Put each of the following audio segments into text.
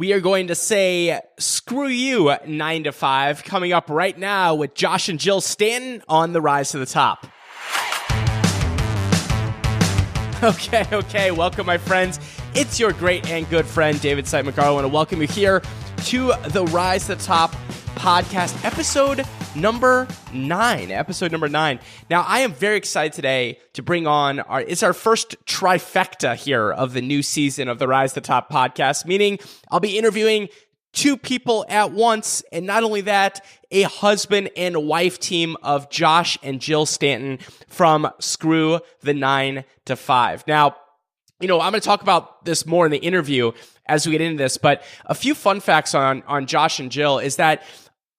We are going to say, screw you, 9 to 5, coming up right now with Josh and Jill Stanton on the Rise to the Top. Okay, welcome, my friends. It's your great and good friend, David Sight McCarl. I want to welcome you here to the Rise to the Top podcast, episode number 9. Now, I am very excited today to bring on it's our first trifecta here of the new season of the Rise to the Top podcast, meaning I'll be interviewing 2 people at once, and not only that, a husband and wife team of Josh and Jill Stanton from Screw the 9 to 5. Now, I'm going to talk about this more in the interview as we get into this, but a few fun facts on Josh and Jill is that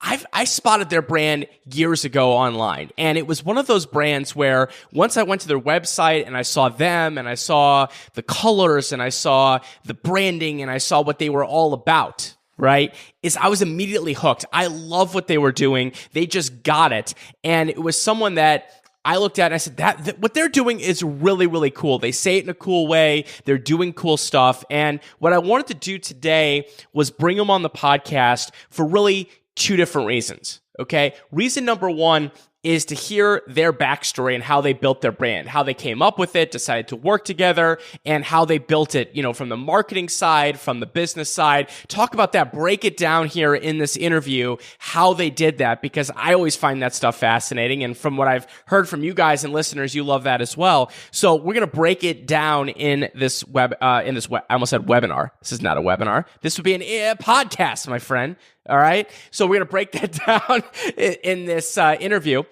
I spotted their brand years ago online, and it was one of those brands where once I went to their website and I saw them and I saw the colors and I saw the branding and I saw what they were all about, right, I was immediately hooked. I love what they were doing. They just got it. And it was someone that I looked at and I said, that what they're doing is really, really cool. They say it in a cool way. They're doing cool stuff. And what I wanted to do today was bring them on the podcast for really 2 different reasons, okay? Reason number 1 is to hear their backstory and how they built their brand, how they came up with it, decided to work together, and how they built it, from the marketing side, from the business side. Talk about that, break it down here in this interview, how they did that, because I always find that stuff fascinating. And from what I've heard from you guys and listeners, you love that as well. So we're going to break it down in this I almost said webinar. This is not a webinar. This would be a podcast, my friend. All right. So we're going to break that down in this interview.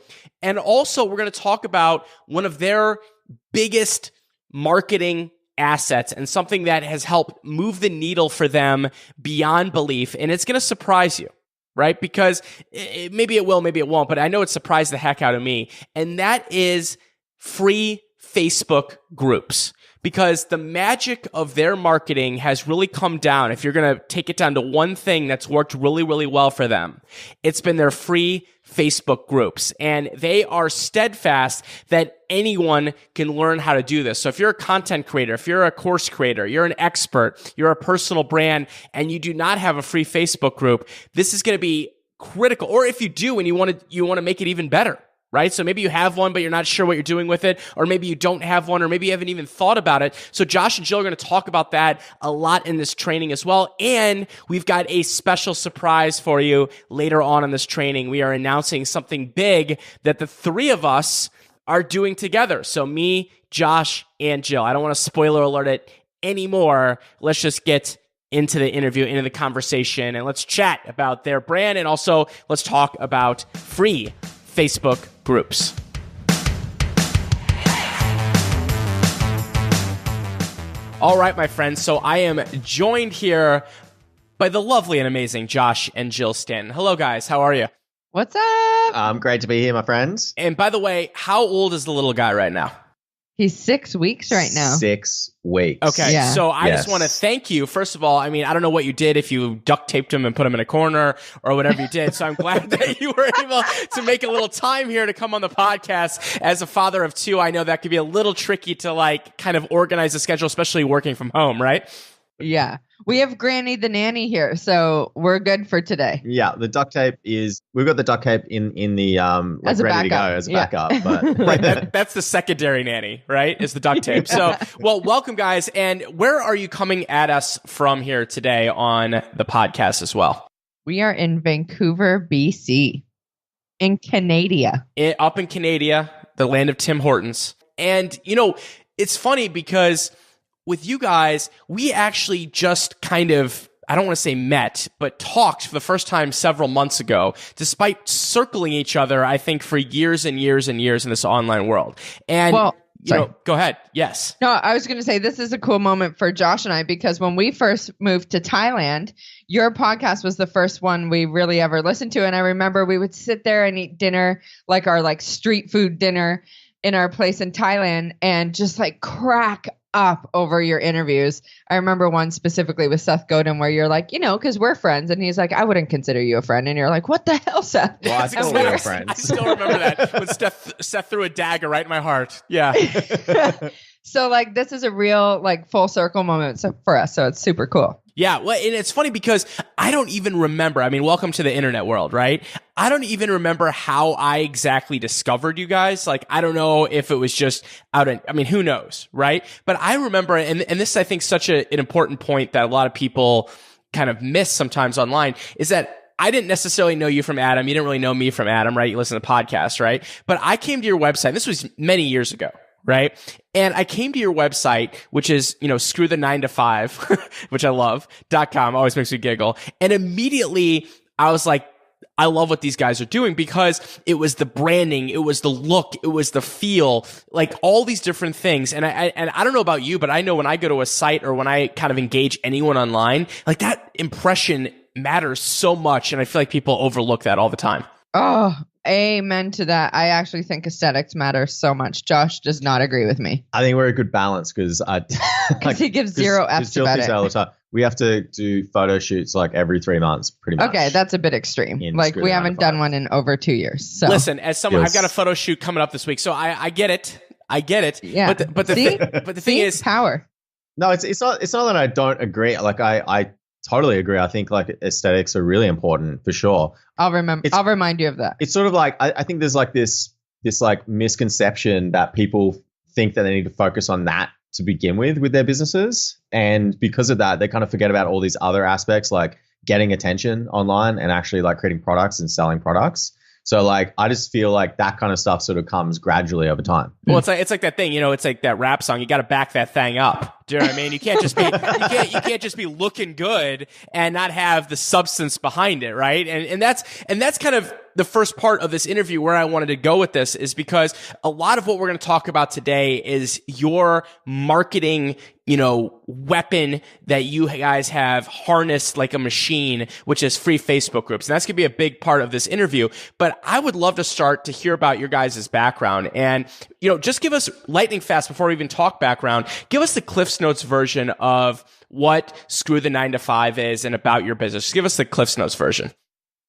And also, we're going to talk about one of their biggest marketing assets and something that has helped move the needle for them beyond belief. And it's going to surprise you, right? Because maybe it will, maybe it won't, but I know it surprised the heck out of me. And that is free Facebook groups. Because the magic of their marketing has really come down. If you're going to take it down to one thing that's worked really, really well for them, it's been their free Facebook groups. And they are steadfast that anyone can learn how to do this. So if you're a content creator, if you're a course creator, you're an expert, you're a personal brand, and you do not have a free Facebook group, this is going to be critical. Or if you do and you want to make it even better. Right? So maybe you have one, but you're not sure what you're doing with it, or maybe you don't have one, or maybe you haven't even thought about it. So Josh and Jill are going to talk about that a lot in this training as well. And we've got a special surprise for you later on in this training. We are announcing something big that the 3 of us are doing together. So me, Josh, and Jill. I don't want to spoiler alert it anymore. Let's just get into the interview, into the conversation, and let's chat about their brand. And also let's talk about free Facebook groups. All right, my friends. So I am joined here by the lovely and amazing Josh and Jill Stanton. Hello, guys. How are you? What's up? Great to be here, my friends. And by the way, how old is the little guy right now? He's 6 weeks right now. 6 weeks. Okay, Yeah. So I just want to thank you. First of all, I mean, I don't know what you did, if you duct taped him and put him in a corner or whatever you did. So I'm glad that you were able to make a little time here to come on the podcast. As a father of 2, I know that could be a little tricky to kind of organize the schedule, especially working from home, right? Yeah. We have Granny the nanny here, so we're good for today. Yeah, we've got the duct tape in the as a ready backup. to go as a backup. But Right, that's the secondary nanny, right? Is the duct tape. So, well, welcome, guys. And where are you coming at us from here today on the podcast as well? We are in Vancouver, BC, in Canada. Up in Canada, the land of Tim Hortons. And, it's funny because with you guys, we actually just kind of, I don't want to say met, but talked for the first time several months ago, despite circling each other, I think, for years and years and years in this online world. And, go ahead. Yes. No, I was going to say this is a cool moment for Josh and I, because when we first moved to Thailand, your podcast was the first one we really ever listened to. And I remember we would sit there and eat dinner, like our street food dinner in our place in Thailand, and just crack up over your interviews. I remember one specifically with Seth Godin where you're like, because we're friends, and he's like, I wouldn't consider you a friend, and you're like, what the hell, Seth? Well, I thought we were friends. I still remember that when Seth threw a dagger right in my heart. Yeah. So this is a real full circle moment for us, so it's super cool. Yeah, well, and it's funny because I don't even remember. I mean, welcome to the internet world, right? I don't even remember how I exactly discovered you guys. Like, I don't know if it was just I mean, who knows, right? But I remember, and this is, I think, such an important point that a lot of people kind of miss sometimes online, is that I didn't necessarily know you from Adam. You didn't really know me from Adam, right? You listen to podcasts, right? But I came to your website. This was many years ago, right? And I came to your website, which is, screw the 9 to 5, which I love, .com, always makes me giggle. And immediately I was like, I love what these guys are doing, because it was the branding, it was the look, it was the feel, like all these different things. And I don't know about you, but I know when I go to a site or when I kind of engage anyone online, like that impression matters so much. And I feel like people overlook that all the time. Oh, amen to that. I actually think aesthetics matter so much. Josh does not agree with me. I think we're a good balance because he gives zero F's about it. All the time. We have to do photo shoots like every 3 months, pretty much. Okay, that's a bit extreme. Like, we haven't done one in over 2 years. So listen, as someone, I've got a photo shoot coming up this week, so I get it. I get it. Yeah. But the thing is power. No, it's not that I don't agree. Like I totally agree. I think like aesthetics are really important for sure. I'll remind you of that. It's sort of like I think there's like this like misconception that people think that they need to focus on that to begin with their businesses, and because of that, they kind of forget about all these other aspects like getting attention online and actually like creating products and selling products. So like, I just feel like that kind of stuff sort of comes gradually over time. Well, it's like that thing, it's like that rap song. You got to back that thing up. Do you know what I mean? You can't just be you can't just be looking good and not have the substance behind it, right? And that's kind of the first part of this interview where I wanted to go with this, is because a lot of what we're going to talk about today is your marketing, weapon that you guys have harnessed like a machine, which is free Facebook groups. And that's going to be a big part of this interview. But I would love to start to hear about your guys' background. And, just give us lightning fast before we even talk background. Give us the Cliff's Notes version of what Screw the 9 to 5 is and about your business. Just give us the Cliff's Notes version.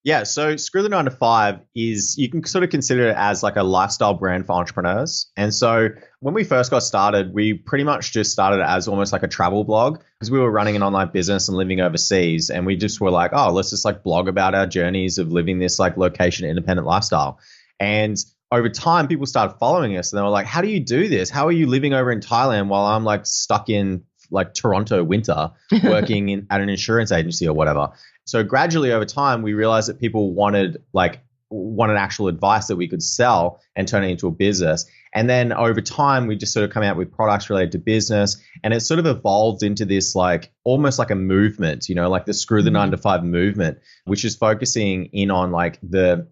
Yeah, so Screw the 9 to 5 is, you can sort of consider it as like a lifestyle brand for entrepreneurs. And so when we first got started, we pretty much just started as almost like a travel blog, because we were running an online business and living overseas. And we just were like, oh, let's just like blog about our journeys of living this like location independent lifestyle. And over time, people started following us and they were like, how do you do this? How are you living over in Thailand while I'm like stuck in like Toronto winter working at an insurance agency or whatever? So gradually over time, we realized that people wanted actual advice that we could sell and turn it into a business. And then over time, we just sort of come out with products related to business, and it sort of evolved into this like almost like a movement, like the Screw the 9 to 5 movement, which is focusing in on like the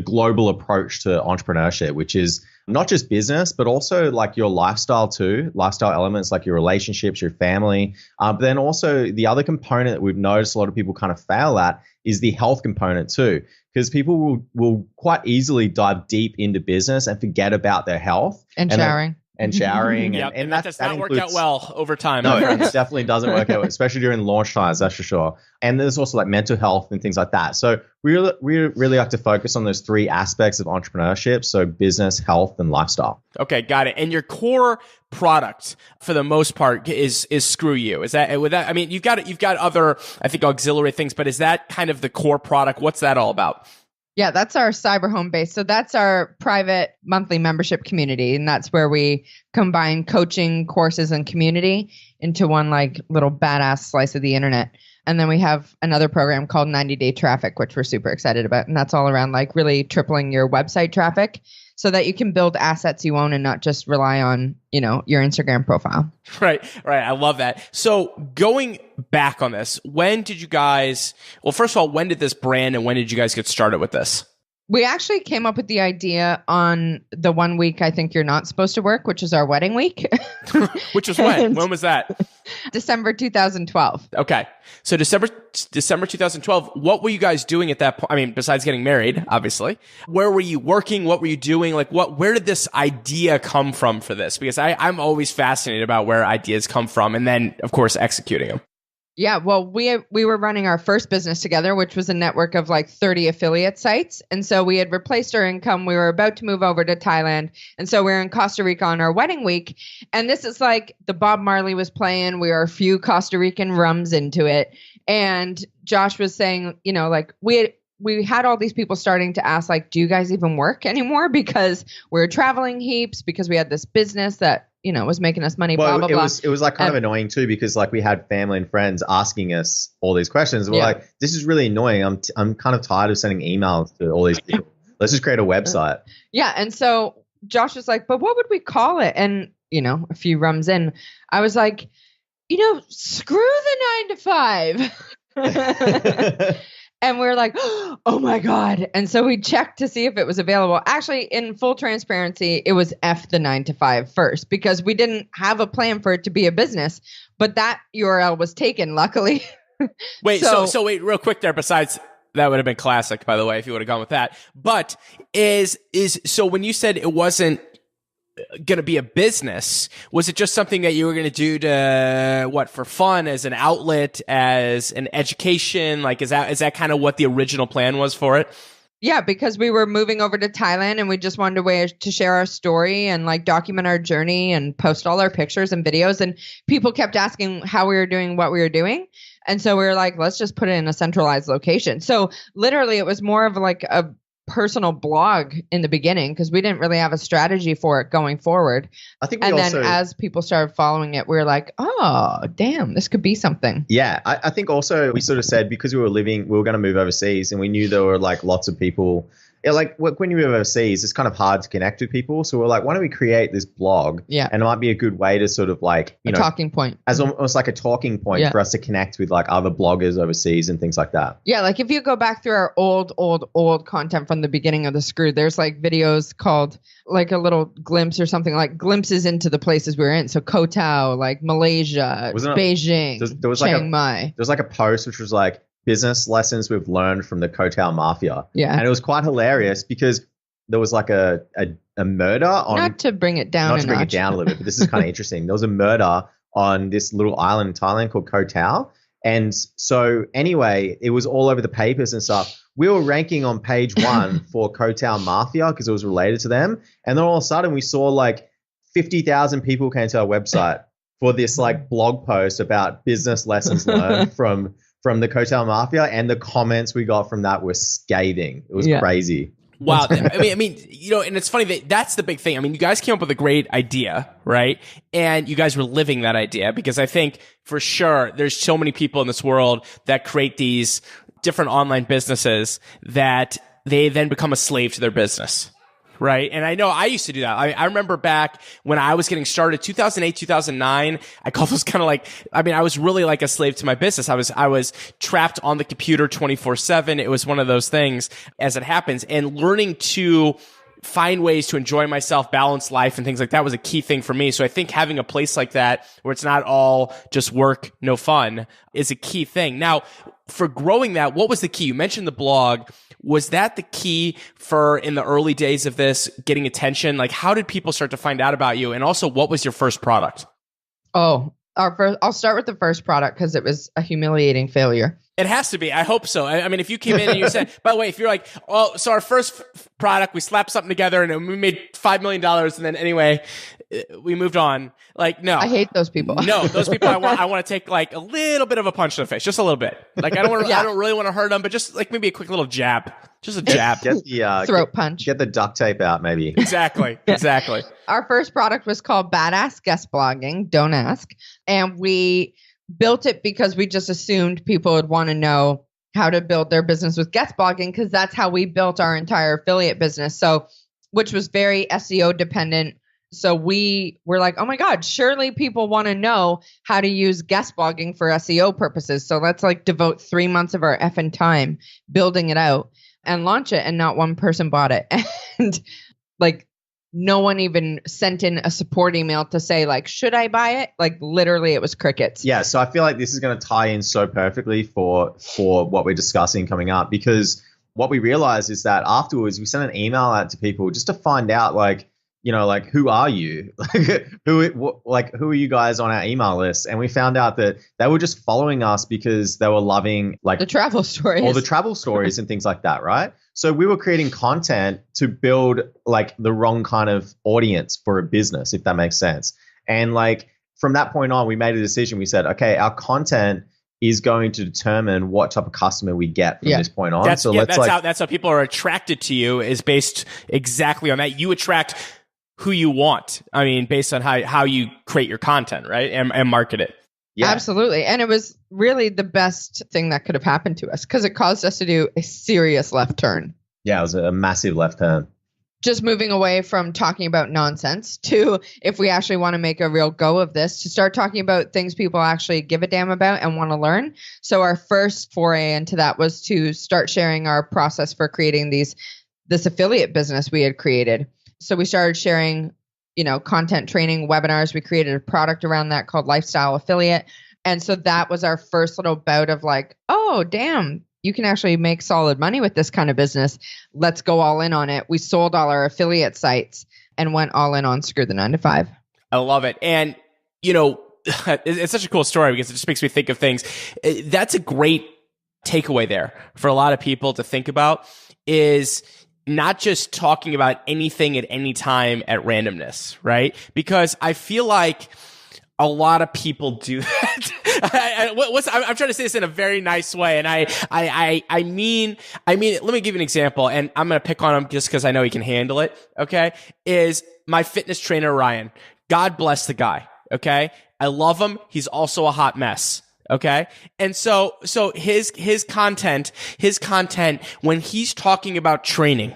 global approach to entrepreneurship, which is not just business, but also like your lifestyle too, lifestyle elements like your relationships, your family. But then also the other component that we've noticed a lot of people kind of fail at is the health component too, because people will quite easily dive deep into business and forget about their health. And showering. Yep. And that does not work out well over time. No, it definitely doesn't work out, especially during launch times, that's for sure. And there's also like mental health and things like that. So we really like to focus on those 3 aspects of entrepreneurship. So business, health, and lifestyle. Okay, got it. And your core product for the most part is Screw You. Is that with that? I mean, you've got other, I think, auxiliary things, but is that kind of the core product? What's that all about? Yeah, that's our cyber home base. So that's our private monthly membership community. And that's where we combine coaching, courses, and community into one like little badass slice of the internet. And then we have another program called 90-Day Traffic, which we're super excited about. And that's all around like really tripling your website traffic so that you can build assets you own and not just rely on, your Instagram profile. Right. I love that. So going back on this, when did you guys, well, first of all, when did this brand and when did you guys get started with this? We actually came up with the idea on the 1 week I think you're not supposed to work, which is our wedding week. Which was when? When was that? December 2012. Okay. So December 2012, what were you guys doing at that point? I mean, besides getting married, obviously. Where were you working? What were you doing? Like where did this idea come from for this? Because I'm always fascinated about where ideas come from and then, of course, executing them. Yeah, well, we were running our first business together, which was a network of like 30 affiliate sites. And so we had replaced our income. We were about to move over to Thailand. And so we were in Costa Rica on our wedding week. And this is like the Bob Marley was playing. We were a few Costa Rican rums into it. And Josh was saying, you know, like we had all these people starting to ask, like, do you guys even work anymore? Because we were traveling heaps, because we had this business that, you know, was making us money, blah, blah, blah. It was like kind of annoying too, because like we had family and friends asking us all these questions. We're like, this is really annoying. I'm kind of tired of sending emails to all these people. Let's just create a website. Yeah. And so Josh was like, but what would we call it? And, you know, a few rums in, I was like, you know, screw the 9 to 5. And we were like, oh my God. And so we checked to see if it was available. Actually, in full transparency, it was F the 9 to 5 first, because we didn't have a plan for it to be a business, but that URL was taken, luckily. Wait, so wait, real quick there, besides that would have been classic, by the way, if you would have gone with that. But so when you said it wasn't going to be a business, was it just something that you were going to do to for fun, as an outlet, as an education? Like, is that kind of what the original plan was for it? Yeah, because we were moving over to Thailand and we just wanted a way to share our story and like document our journey and post all our pictures and videos. And people kept asking how we were doing, what we were doing. And so we were like, let's just put it in a centralized location. So literally it was more of like a personal blog in the beginning, because we didn't really have a strategy for it going forward. I think then as people started following it, we were like, oh, damn, this could be something. Yeah. I think also we sort of said, because we were going to move overseas, and we knew there were like lots of people. Yeah, like when you move overseas, it's kind of hard to connect with people. So we're like, why don't we create this blog? Yeah. And it might be a good way to sort of like, you know, talking point. As almost like a talking point for us to connect with like other bloggers overseas and things like that. Yeah. Like if you go back through our old content from the beginning of the Screw, there's like videos called like a little glimpse or something, like glimpses into the places we were in. So Koh Tao, like Malaysia, Beijing, Chiang Mai. There was like a post which was like, business lessons we've learned from the Koh Tao Mafia. Yeah. And it was quite hilarious because there was like a murder on... Not to bring it down a little bit, but this is kind of interesting. There was a murder on this little island in Thailand called Koh Tao. And so anyway, it was all over the papers and stuff. We were ranking on page 1 for Koh Tao Mafia because it was related to them. And then all of a sudden we saw like 50,000 people came to our website for this like blog post about business lessons learned from the Koh Tao Mafia, and the comments we got from that were scathing. It was crazy. Wow. I mean, you know, and it's funny that's the big thing. I mean, you guys came up with a great idea, right? And you guys were living that idea, because I think for sure there's so many people in this world that create these different online businesses that they then become a slave to their business. Right. And I know I used to do that. I remember back when I was getting started, 2008, 2009, I call those kind of like, I mean, I was really like a slave to my business. I was trapped on the computer 24/7. It was one of those things as it happens, and learning to find ways to enjoy myself, balance life and things like that was a key thing for me. So I think having a place like that where it's not all just work, no fun is a key thing. Now, for growing that, what was the key? You mentioned the blog. Was that the key for, in the early days of this, getting attention? Like, how did people start to find out about you? And also, what was your first product? I'll start with the first product because it was a humiliating failure. It has to be. I hope so. I mean, if you came in and you said, by the way, if you're like, oh, so our first product, we slapped something together and we made $5 million. And then anyway, we moved on. Like, no. I hate those people. No, those people I want to take like a little bit of a punch to the face. Just a little bit. Like, I don't really want to hurt them, but just like maybe a quick little jab. Just a jab. Get the throat punch. Get the duct tape out, maybe. Exactly. Our first product was called Badass Guest Blogging. Don't ask. And we built it because we just assumed people would want to know how to build their business with guest blogging, because that's how we built our entire affiliate business. So, which was very SEO dependent. So we were like, oh my God, surely people want to know how to use guest blogging for SEO purposes. So let's like devote 3 months of our effing time building it out and launch it. And not one person bought it. And like, no one even sent in a support email to say like, should I buy it? Like literally it was crickets. Yeah. So I feel like this is going to tie in so perfectly for what we're discussing coming up, because what we realized is that afterwards we sent an email out to people just to find out like, like, who are you? Who are you guys on our email list? And we found out that they were just following us because they were loving like The travel stories. all the travel stories and things like that, right? So we were creating content to build like the wrong kind of audience for a business, if that makes sense. And like from that point on, we made a decision. We said, okay, our content is going to determine what type of customer we get from this point on. That's how people are attracted to you, is based exactly on that. You attract who you want. I mean, based on how you create your content, right? And market it. Yeah. Absolutely. And it was really the best thing that could have happened to us because it caused us to do a serious left turn. Yeah, it was a massive left turn. Just moving away from talking about nonsense to, if we actually want to make a real go of this, to start talking about things people actually give a damn about and want to learn. So our first foray into that was to start sharing our process for creating this affiliate business we had created. So we started sharing, content training webinars. We created a product around that called Lifestyle Affiliate. And so that was our first little bout of like, oh, damn, you can actually make solid money with this kind of business. Let's go all in on it. We sold all our affiliate sites and went all in on Screw the 9 to 5. I love it. And, it's such a cool story because it just makes me think of things. That's a great takeaway there for a lot of people to think about, is not just talking about anything at any time at randomness, right? Because I feel like a lot of people do that. I'm trying to say this in a very nice way, and I mean, let me give you an example, and I'm gonna pick on him just because I know he can handle it. Okay, is my fitness trainer Ryan. God bless the guy. Okay, I love him. He's also a hot mess. Okay, and so his content when he's talking about training,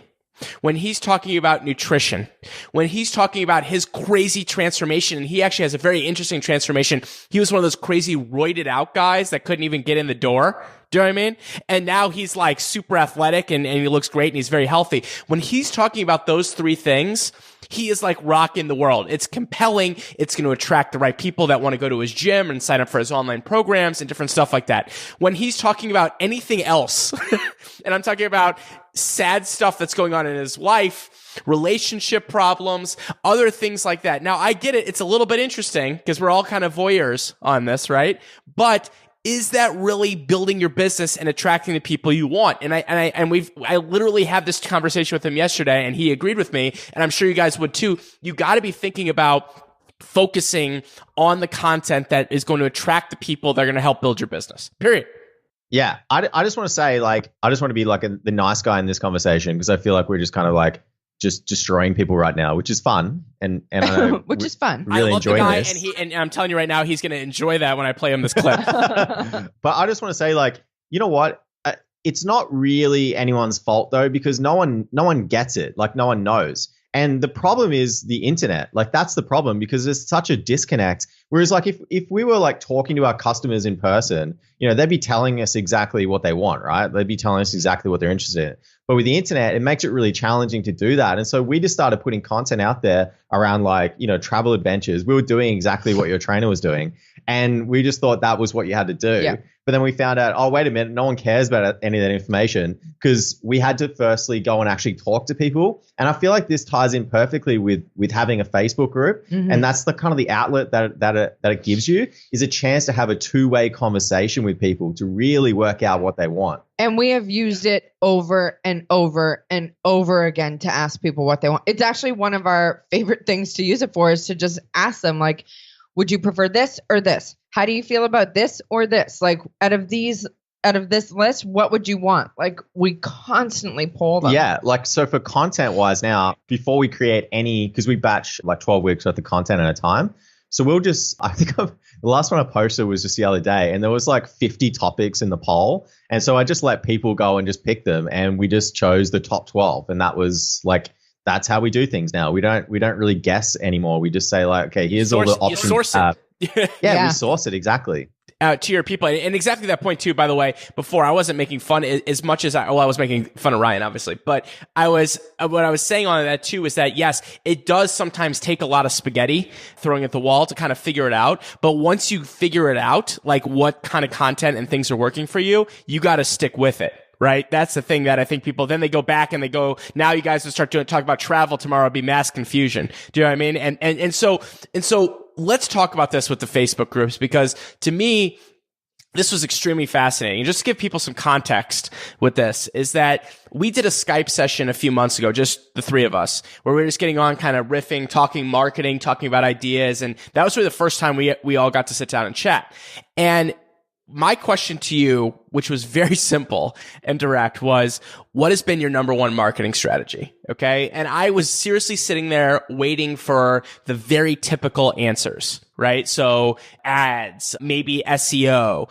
when he's talking about nutrition, when he's talking about his crazy transformation, and he actually has a very interesting transformation. He was one of those crazy roided out guys that couldn't even get in the door. Do you know what I mean? And now he's like super athletic and he looks great and he's very healthy. When he's talking about those three things, he is like rocking the world. It's compelling. It's going to attract the right people that want to go to his gym and sign up for his online programs and different stuff like that. When he's talking about anything else, and I'm talking about sad stuff that's going on in his life, relationship problems, other things like that. Now, I get it. It's a little bit interesting because we're all kind of voyeurs on this, right? But is that really building your business and attracting the people you want? And I literally had this conversation with him yesterday, and he agreed with me, and I'm sure you guys would too. You got to be thinking about focusing on the content that is going to attract the people that are going to help build your business. Period. Yeah, I just want to say, like, I just want to be like the nice guy in this conversation because I feel like we're just kind of like just destroying people right now, which is fun, and I know which is fun. Really I love enjoying the guy, this. and I'm telling you right now, he's going to enjoy that when I play him this clip. But I just want to say, like, you know what? It's not really anyone's fault though, because no one gets it. Like, no one knows. And the problem is the internet. Like, that's the problem because there's such a disconnect. Whereas, like, if we were like talking to our customers in person, they'd be telling us exactly what they want, right? They'd be telling us exactly what they're interested in. But with the internet, it makes it really challenging to do that. And so we just started putting content out there around like, travel adventures. We were doing exactly what your trainer was doing. And we just thought that was what you had to do. Yeah. But then we found out, oh, wait a minute, no one cares about any of that information because we had to firstly go and actually talk to people. And I feel like this ties in perfectly with having a Facebook group. Mm-hmm. And that's the kind of the outlet that it gives you, is a chance to have a two-way conversation with people to really work out what they want. And we have used it over and over and over again to ask people what they want. It's actually one of our favorite things to use it for, is to just ask them, like, would you prefer this or this? How do you feel about this or this? Like, out of this list, what would you want? Like, we constantly poll them. Yeah. Like, so for content wise now, before we create because we batch like 12 weeks worth of content at a time. So I think the last one I posted was just the other day, and there was like 50 topics in the poll. And so I just let people go and just pick them, and we just chose the top 12. And that was like, that's how we do things now. We don't really guess anymore. We just say like, okay, here's all the options. You source it. Yeah, we source it. Exactly. To your people, and exactly that point too, by the way. Before, I wasn't making fun as much as I was making fun of Ryan, obviously, but what I was saying on that too is that yes, it does sometimes take a lot of spaghetti throwing at the wall to kind of figure it out. But once you figure it out, like what kind of content and things are working for you, you got to stick with it. right? That's the thing that I think people, then they go back and they go, now you guys will start to talk about travel tomorrow, it'll be mass confusion. Do you know what I mean? And so let's talk about this with the Facebook groups, because to me, this was extremely fascinating. Just to give people some context with this, is that we did a Skype session a few months ago, just the three of us, where we were just getting on, kind of riffing, talking marketing, talking about ideas. And that was really the first time we all got to sit down and chat. And my question to you, which was very simple and direct, was, what has been your number one marketing strategy? Okay. And I was seriously sitting there waiting for the very typical answers, right? So ads, maybe SEO,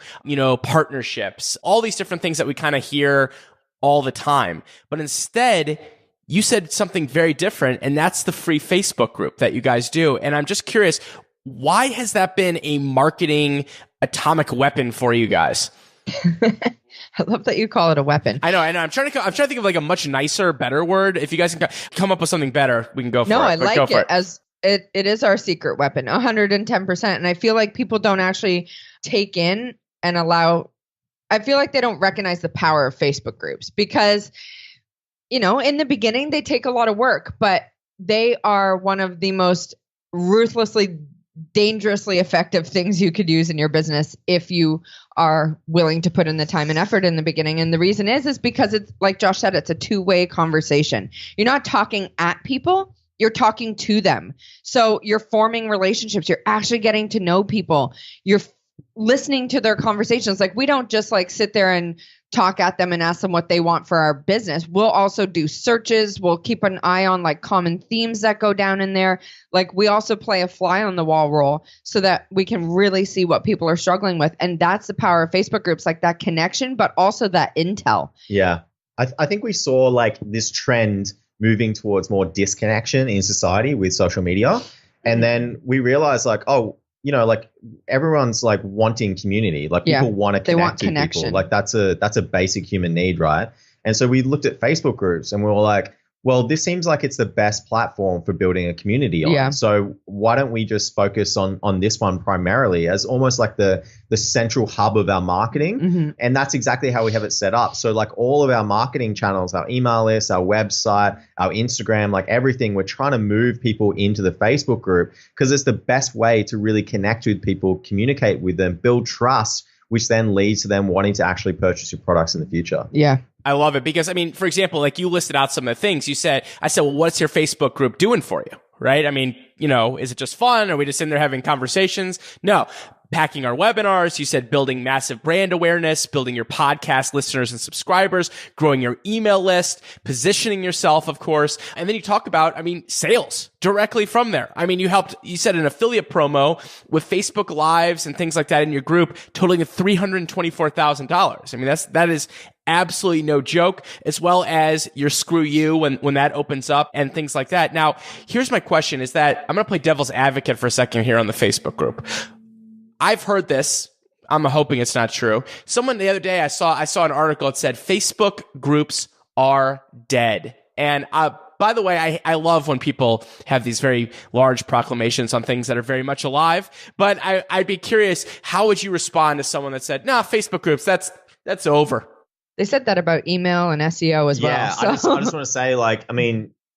partnerships, all these different things that we kind of hear all the time. But instead, you said something very different, and that's the free Facebook group that you guys do. And I'm just curious, why has that been a marketing atomic weapon for you guys? I love that you call it a weapon. I know. I'm trying to think of like a much nicer, better word. If you guys can come up with something better, we can go for it. No, I like it as it is our secret weapon, 110%. And I feel like people don't actually take in and allow. I feel like they don't recognize the power of Facebook groups because, in the beginning they take a lot of work, but they are one of the most ruthlessly, dangerously effective things you could use in your business if you are willing to put in the time and effort in the beginning. And the reason is because it's, like Josh said, it's a two-way conversation. You're not talking at people, you're talking to them. So you're forming relationships. You're actually getting to know people. You're listening to their conversations. Like, we don't just like sit there and talk at them and ask them what they want for our business. We'll also do searches. We'll keep an eye on like common themes that go down in there. Like, we also play a fly on the wall role so that we can really see what people are struggling with. And that's the power of Facebook groups, like that connection, but also that intel. Yeah. I think we saw like this trend moving towards more disconnection in society with social media. And then we realized like, like everyone's like wanting community. Like people want to connect with people. Like that's a basic human need, right? And so we looked at Facebook groups and we were like, well, this seems like it's the best platform for building a community on. Yeah. So why don't we just focus on this one primarily as almost like the central hub of our marketing? Mm-hmm. And that's exactly how we have it set up. So like all of our marketing channels, our email list, our website, our Instagram, like everything, we're trying to move people into the Facebook group because it's the best way to really connect with people, communicate with them, build trust, which then leads to them wanting to actually purchase your products in the future. Yeah. I love it because, I mean, for example, like you listed out some of the things you said. I said, well, what's your Facebook group doing for you? Right? I mean, is it just fun? Are we just in there having conversations? No. Packing our webinars. You said building massive brand awareness, building your podcast listeners and subscribers, growing your email list, positioning yourself, of course. And then you talk about, sales directly from there. You said an affiliate promo with Facebook Lives and things like that in your group totaling $324,000. That is absolutely no joke, as well as your screw you when that opens up and things like that. Now, here's my question is that I'm going to play devil's advocate for a second here on the Facebook group. I've heard this. I'm hoping it's not true. Someone the other day, I saw an article that said Facebook groups are dead. And by the way, I love when people have these very large proclamations on things that are very much alive. But I'd be curious, how would you respond to someone that said, "Nah, Facebook groups, that's over"? They said that about email and SEO as well. Yeah, so. I just want to say,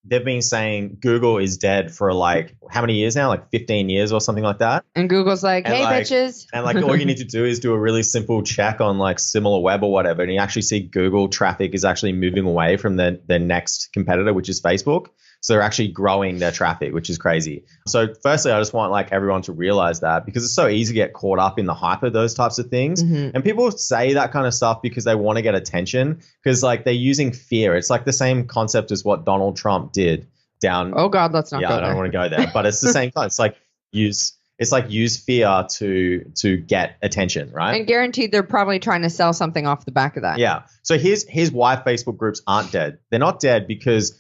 they've been saying Google is dead for like how many years now? Like 15 years or something like that. And Google's like, hey, bitches. And all you need to do is do a really simple check on like SimilarWeb or whatever. And you actually see Google traffic is actually moving away from their next competitor, which is Facebook. So they're actually growing their traffic, which is crazy. So firstly, I just want like everyone to realize that because it's so easy to get caught up in the hype of those types of things. Mm-hmm. And people say that kind of stuff because they want to get attention because like they're using fear. It's like the same concept as what Donald Trump did down. Oh God, let's not go there. I don't want to go there, but it's the same kind. It's like use fear to get attention, right? And guaranteed they're probably trying to sell something off the back of that. Yeah. So here's why Facebook groups aren't dead. They're not dead because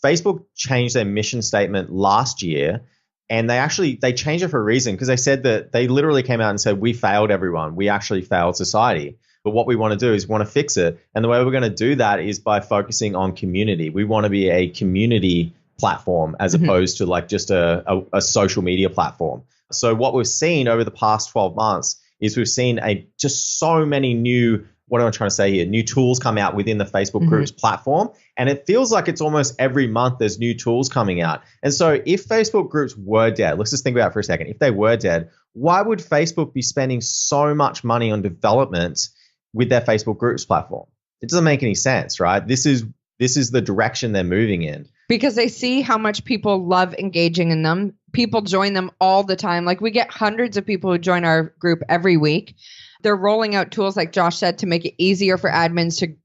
Facebook changed their mission statement last year, and they changed it for a reason because they said that they literally came out and said, we failed everyone. We actually failed society. But what we want to do is we want to fix it. And the way we're going to do that is by focusing on community. We want to be a community platform as opposed to like just a social media platform. So what we've seen over the past 12 months is we've seen just so many new what am I trying to say here? New tools come out within the Facebook groups platform. And it feels like it's almost every month there's new tools coming out. And so if Facebook groups were dead, let's just think about it for a second. If they were dead, why would Facebook be spending so much money on development with their Facebook groups platform? It doesn't make any sense, right? This is the direction they're moving in. Because they see how much people love engaging in them. People join them all the time. Like we get hundreds of people who join our group every week. They're rolling out tools, like Josh said, to make it easier for admins to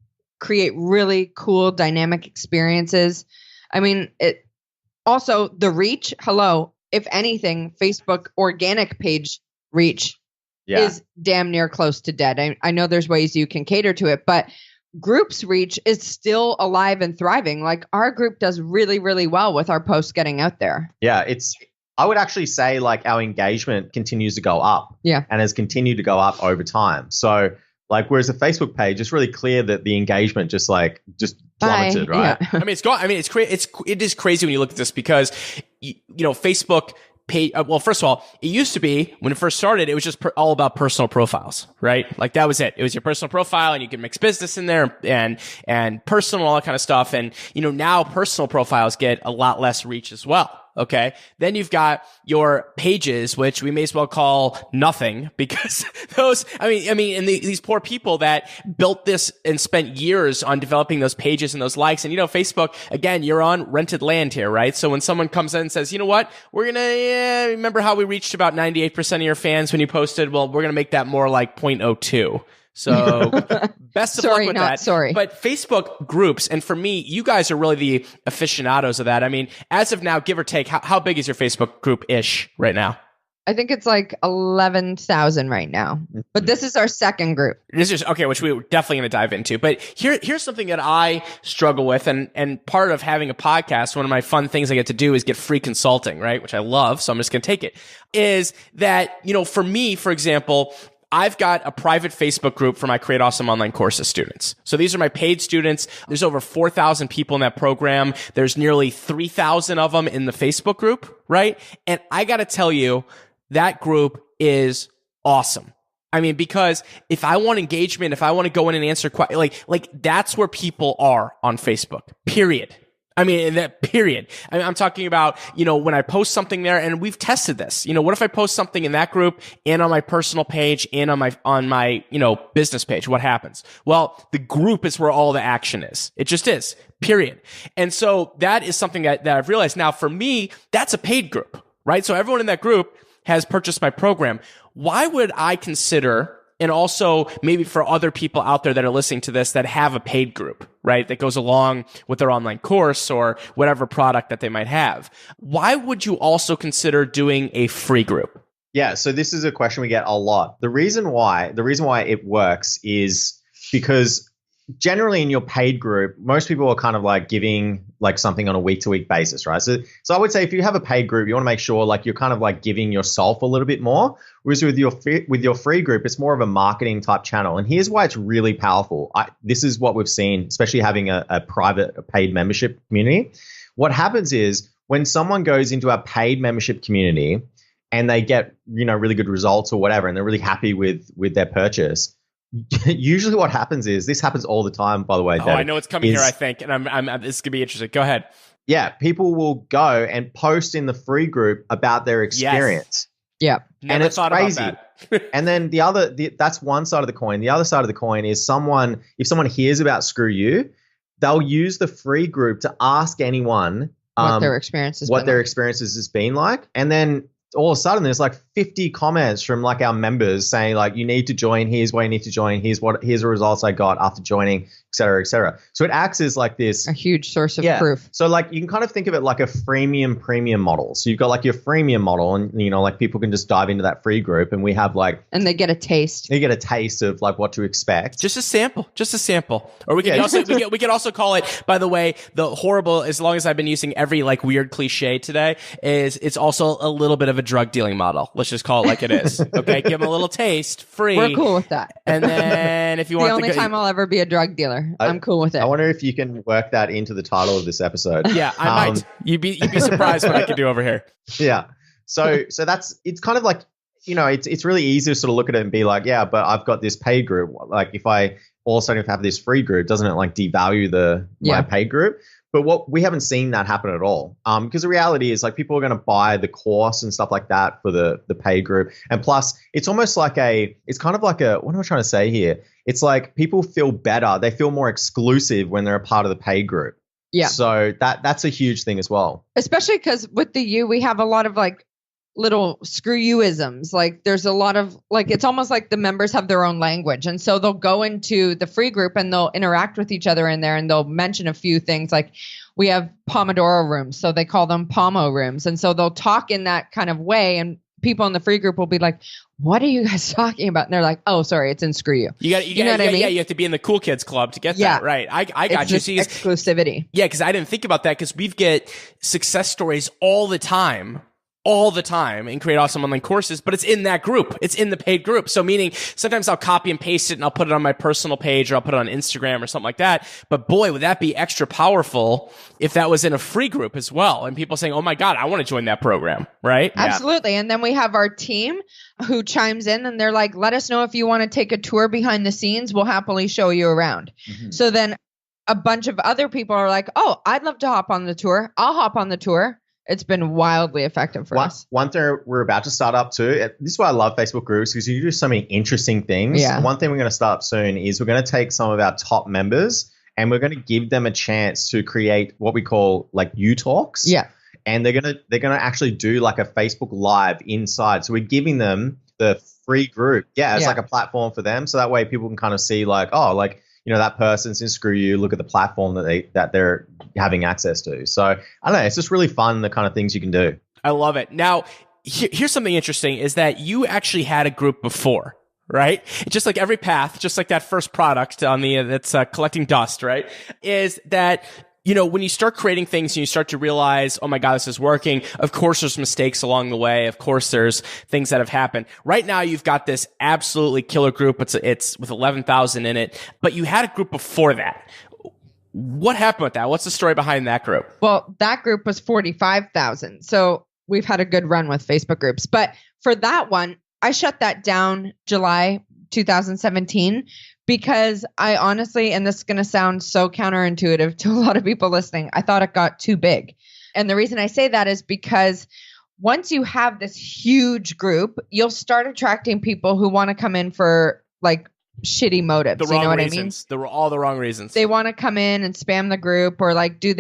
create really cool dynamic experiences. I mean, it also the reach. Hello, if anything, Facebook organic page reach is damn near close to dead. I know there's ways you can cater to it, but groups reach is still alive and thriving. Like our group does really, really well with our posts getting out there. Yeah, I would actually say like our engagement continues to go up. Yeah. And has continued to go up over time. So like, whereas the Facebook page, it's really clear that the engagement just plummeted, right? Yeah. I mean, it's gone. I mean, it is crazy when you look at this because, Facebook page. Well, first of all, it used to be when it first started, it was just all about personal profiles, right? Like that was it. It was your personal profile and you could mix business in there and personal, all that kind of stuff. And, now personal profiles get a lot less reach as well. Okay. Then you've got your pages, which we may as well call nothing because these poor people that built this and spent years on developing those pages and those likes. And, Facebook, again, you're on rented land here, right? So when someone comes in and says, you know what, we're going to, remember how we reached about 98% of your fans when you posted? Well, we're going to make that more like 0.02. So best of luck with that. Sorry. But Facebook groups, and for me, you guys are really the aficionados of that. I mean, as of now, give or take, how big is your Facebook group-ish right now? I think it's like 11,000 right now. But this is our second group. This is okay, which we're definitely going to dive into. But here's something that I struggle with, and part of having a podcast, one of my fun things I get to do is get free consulting, right? Which I love, so I'm just going to take it. Is that, for me, for example, I've got a private Facebook group for my Create Awesome Online Courses students. So these are my paid students. There's over 4,000 people in that program. There's nearly 3,000 of them in the Facebook group, right? And I got to tell you, that group is awesome. I mean, because if I want engagement, if I want to go in and answer questions, like that's where people are on Facebook, period. I mean, that period. I'm talking about, when I post something there, and we've tested this. What if I post something in that group and on my personal page and on my business page? What happens? Well, the group is where all the action is. It just is, period. And so that is something that I've realized. Now, for me, that's a paid group, right? So everyone in that group has purchased my program. Why would I consider, and also maybe for other people out there that are listening to this that have a paid group, right, that goes along with their online course or whatever product that they might have, why would you also consider doing a free group? Yeah, so this is a question we get a lot. The reason why it works is because generally in your paid group, most people are kind of like giving like something on a week-to-week basis, right? So I would say if you have a paid group, you want to make sure like you're kind of like giving yourself a little bit more. Whereas with your free group, it's more of a marketing type channel. And here's why it's really powerful. This is what we've seen, especially having a paid membership community. What happens is when someone goes into a paid membership community and they get, really good results or whatever, and they're really happy with their purchase, usually what happens is, this happens all the time, by the way. I know it's coming here, I think, and I'm this is gonna be interesting. Go ahead. Yeah, people will go and post in the free group about their experience. Yes. Yeah, never and it's thought crazy. About that. And then that's one side of the coin. The other side of the coin is if someone hears about Screw You, they'll use the free group to ask anyone what their experience has been like, and then all of a sudden there's like 50 comments from like our members saying like, you need to join, here's why you need to join, here's the results I got after joining, et cetera, et cetera. So it acts as like this a huge source of proof. So like you can kind of think of it like a freemium premium model. So you've got like your freemium model, and like people can just dive into that free group, and we have like, and they get a taste. They get a taste of like what to expect. Just a sample. Or we can we can also call it, by the way, the horrible, as long as I've been using every like weird cliche today, is it's also a little bit of a drug dealing model. Let's just call it like it is. Okay, give them a little taste, free. We're cool with that. And then if you want, the only time I'll ever be a drug dealer, I'm cool with it. I wonder if you can work that into the title of this episode. Yeah, I might. You'd be surprised what I could do over here. Yeah. So it's kind of like, it's really easy to sort of look at it and be like, yeah, but I've got this paid group. Like if I all of a sudden if I have this free group, doesn't it like devalue my paid group? But what we haven't seen that happen at all. Because the reality is like people are going to buy the course and stuff like that for the paid group. And plus it's almost like it's kind of like what am I trying to say here? It's like people feel better. They feel more exclusive when they're a part of the paid group. Yeah. So that's a huge thing as well. Especially because with the U, we have a lot of like little screw you-isms. Like there's a lot of like, it's almost like the members have their own language. And so they'll go into the free group and they'll interact with each other in there and they'll mention a few things like we have Pomodoro rooms. So they call them Pomo rooms. And so they'll talk in that kind of way. And people in the free group will be like, what are you guys talking about? And they're like, oh, sorry, it's in screw you. You know what I mean? Yeah, you have to be in the cool kids club to get that. Right. I got you. See, exclusivity. Yeah, because I didn't think about that because we get success stories all the time and create awesome online courses, but it's in that group. It's in the paid group. So meaning sometimes I'll copy and paste it and I'll put it on my personal page or I'll put it on Instagram or something like that. But boy, would that be extra powerful if that was in a free group as well. And people saying, oh my God, I want to join that program. Right? Absolutely. Yeah. And then we have our team who chimes in and they're like, let us know if you want to take a tour behind the scenes. We'll happily show you around. Mm-hmm. So then a bunch of other people are like, oh, I'd love to hop on the tour. I'll hop on the tour. It's been wildly effective for us. One thing we're about to start up too, this is why I love Facebook groups because you do so many interesting things. Yeah. One thing we're going to start up soon is we're going to take some of our top members and we're going to give them a chance to create what we call like U-Talks. Yeah. And they're going to actually do like a Facebook Live inside. So we're giving them the free group. Yeah, it's like a platform for them. So that way people can kind of see like, oh, like, you know, that person's in Screw You, look at the platform that they're having access to. So I don't know, it's just really fun, the kind of things you can do. I love it. Now, here's something interesting is that you actually had a group before, right? Just like every path, just like that first product on that's collecting dust, right? Is that, you know, when you start creating things and you start to realize, oh my God, this is working. Of course, there's mistakes along the way. Of course, there's things that have happened. Right now, you've got this absolutely killer group. It's with 11,000 in it, but you had a group before that. What happened with that? What's the story behind that group? Well, that group was 45,000. So we've had a good run with Facebook groups. But for that one, I shut that down July 2017. Because I honestly, and this is going to sound so counterintuitive to a lot of people listening, I thought it got too big. And the reason I say that is because once you have this huge group, you'll start attracting people who want to come in for like shitty motives. The wrong you know what reasons. I mean? All the wrong reasons. They want to come in and spam the group or like do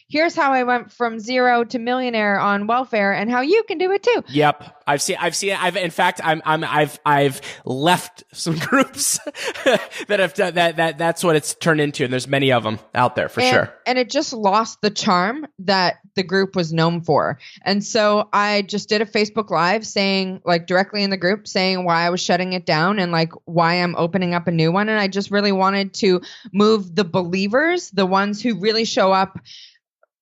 here's how I went from zero to millionaire on welfare and how you can do it too. Yep. I've seen it. In fact, I've left some groups that have done that's what it's turned into. And there's many of them out there for sure. And it just lost the charm that the group was known for. And so I just did a Facebook Live saying like directly in the group saying why I was shutting it down and like why I'm opening up a new one. And I just really wanted to move the believers, the ones who really show up